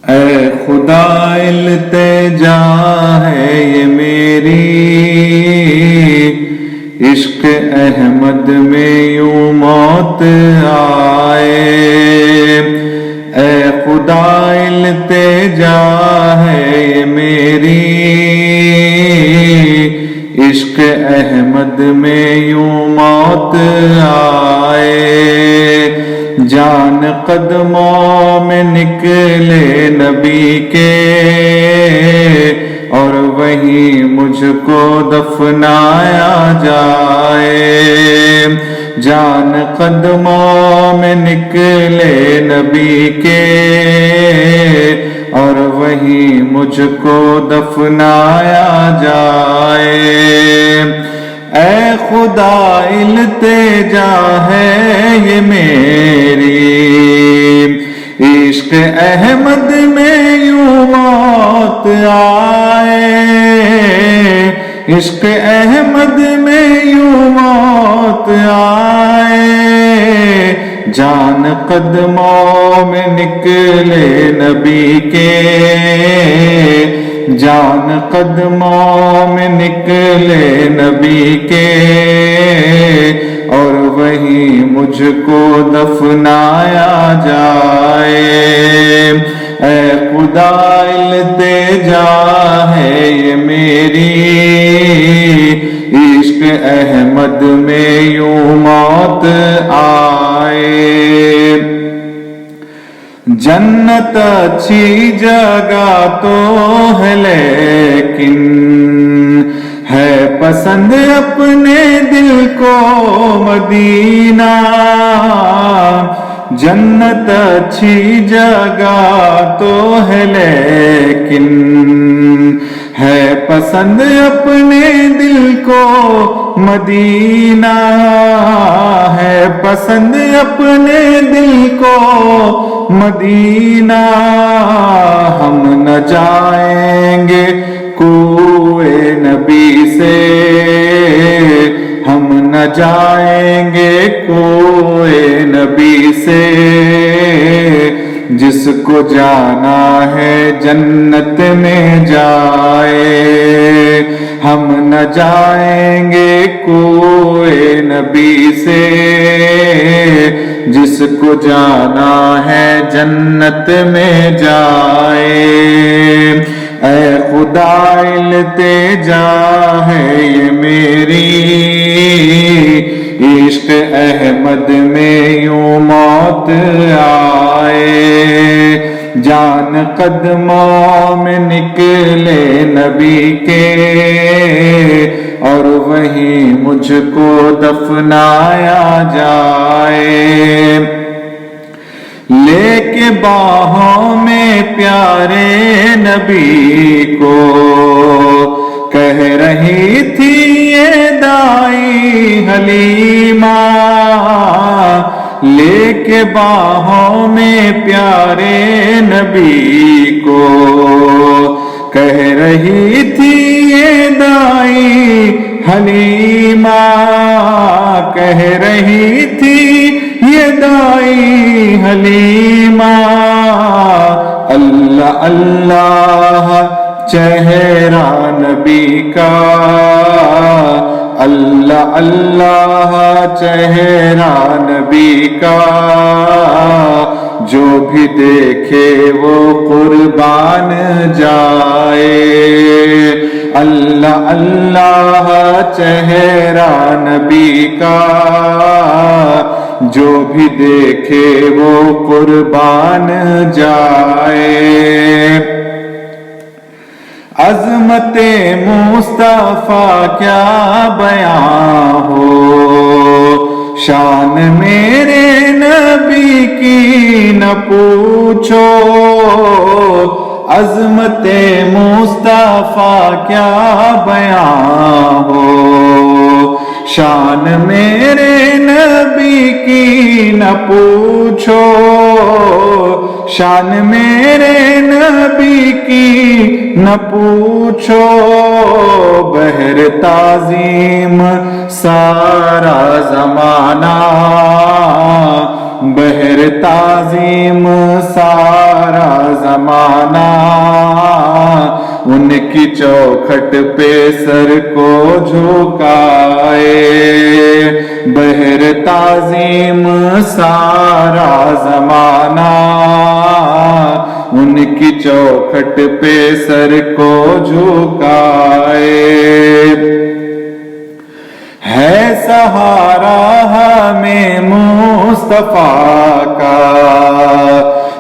اے خدا التجا ہے یہ میری، عشق احمد میں یوں موت آئے۔ اے خدا التجا ہے یہ میری، عشق احمد میں یوں موت آئے۔ جان قدموں میں نکلے نبی کے، اور وہیں مجھ کو دفنایا جائے۔ جان قدموں میں نکلے نبی کے، اور وہیں مجھ کو دفنایا جائے۔ اے خدا التجا ہے یہ میری، عشق احمد میں یوں موت آئے۔ عشق احمد میں یوں موت آئے۔ جان قدموں میں نکلے نبی کے، جان قدموں میں نکلے نبی کے، اور وہیں مجھ کو دفنایا جائے۔ اے خدا التجا ہے یہ میری، عشق احمد میں یوں موت آئے۔ جنت اچھی جگہ تو ہے لیکن ہے پسند اپنے دل کو مدینہ۔ جنت اچھی جگہ تو ہے لیکن ہے پسند اپنے دل کو مدینہ۔ ہے پسند اپنے دل کو مدینہ۔ ہم نہ جائیں گے کوئے نبی سے، ہم نہ جائیں گے کوئے نبی سے، جس کو جانا ہے جنت میں جائے۔ ہم نہ جائیں گے کوئے نبی سے، جس کو جانا ہے جنت میں جائے۔ اے خدا التجا ہے یہ میری، عشق احمد میں یوں موت آئے۔ جان قدموں میں نکلے نبی کے، اور وہیں مجھ کو دفنایا جائے۔ لے کے باہوں میں پیارے نبی کو، کہہ رہی تھی یہ دائی حلیمہ۔ لے کے باہوں میں پیارے نبی کو، کہہ رہی تھی یہ دائی حلیمہ۔ کہہ رہی تھی یہ دائی حلیمہ، اللہ اللہ چہرہ نبی کا، اللہ اللہ چہرہ نبی کا، جو بھی دیکھے وہ قربان جائے۔ اللہ اللہ چہرہ نبی کا، جو بھی دیکھے وہ قربان جائے۔ عظمت مصطفیٰ کیا بیاں ہو، شان میرے نبی کی نہ پوچھو۔ عظمت مصطفیٰ کیا بیاں ہو، شان میرے نبی کی نہ پوچھو۔ شان میرے نبی کی نہ پوچھو، بحر تعظیم سارا زمانہ بہر تعظیم سارا زمانہ ان کی چوکھٹ پہ سر کو جھکائے، بہر تعظیم سارا زمانہ ان کی چوکھٹ پہ سر کو جھکائے، ہے سہارا ہمیں مصطفیٰ کا،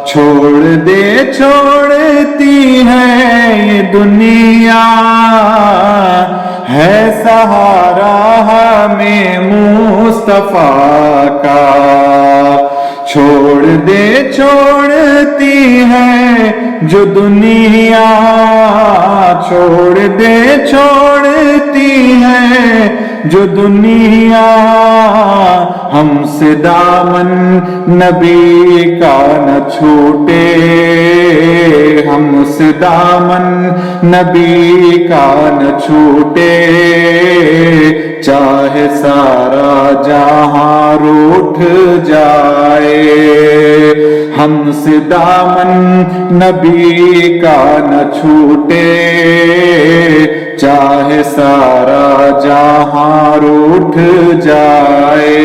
چھوڑ دے چھوڑتی ہے یہ دنیا، ہے سہارا ہمیں مصطفیٰ کا، چھوڑ دے چھوڑتی ہے جو دنیا، چھوڑ دے چھوڑتی ہے جو دنیا، ہم سے دامن نبی کا نہ چھوٹے، ہم سے دامن نبی کا نہ چھوٹے، چاہے سارا جہاں روٹھ جائے، ہم سے دامن نبی کا نہ چھوٹے، چاہے سارا جہاں روٹھ جائے،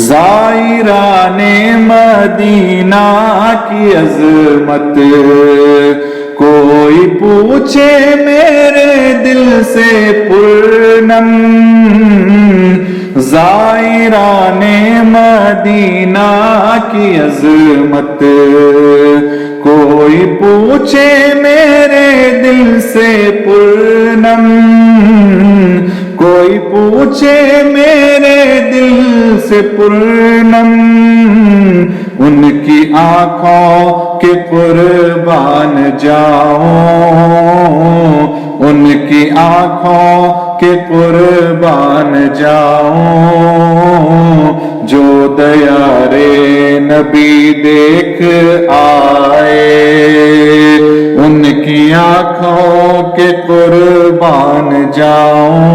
زائران مدینہ کی عظمت کوئی پوچھے میرے دل سے پرنم، زائران مدینہ کی عظمت کوئی پوچھے میرے دل سے پرنم، کوئی پوچھے میرے دل سے پرنم، ان کی آنکھوں کے قربان جاؤں، ان کی آنکھوں کے قربان جاؤں، جو دیارے نبی دیکھ آئے، ان کی آنکھوں کے قربان جاؤں،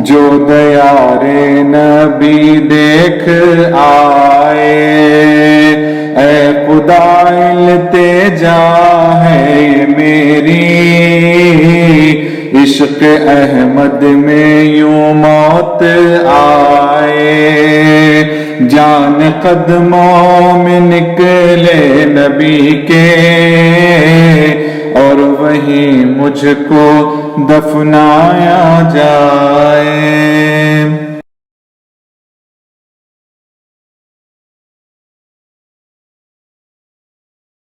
جو دیارے نبی دیکھ آئے، اے خدا التجا ہے میری، عشق احمد میں یوں موت آئے، جان قدموں میں نکلے نبی کے، اور وہیں مجھ کو دفنایا جائے۔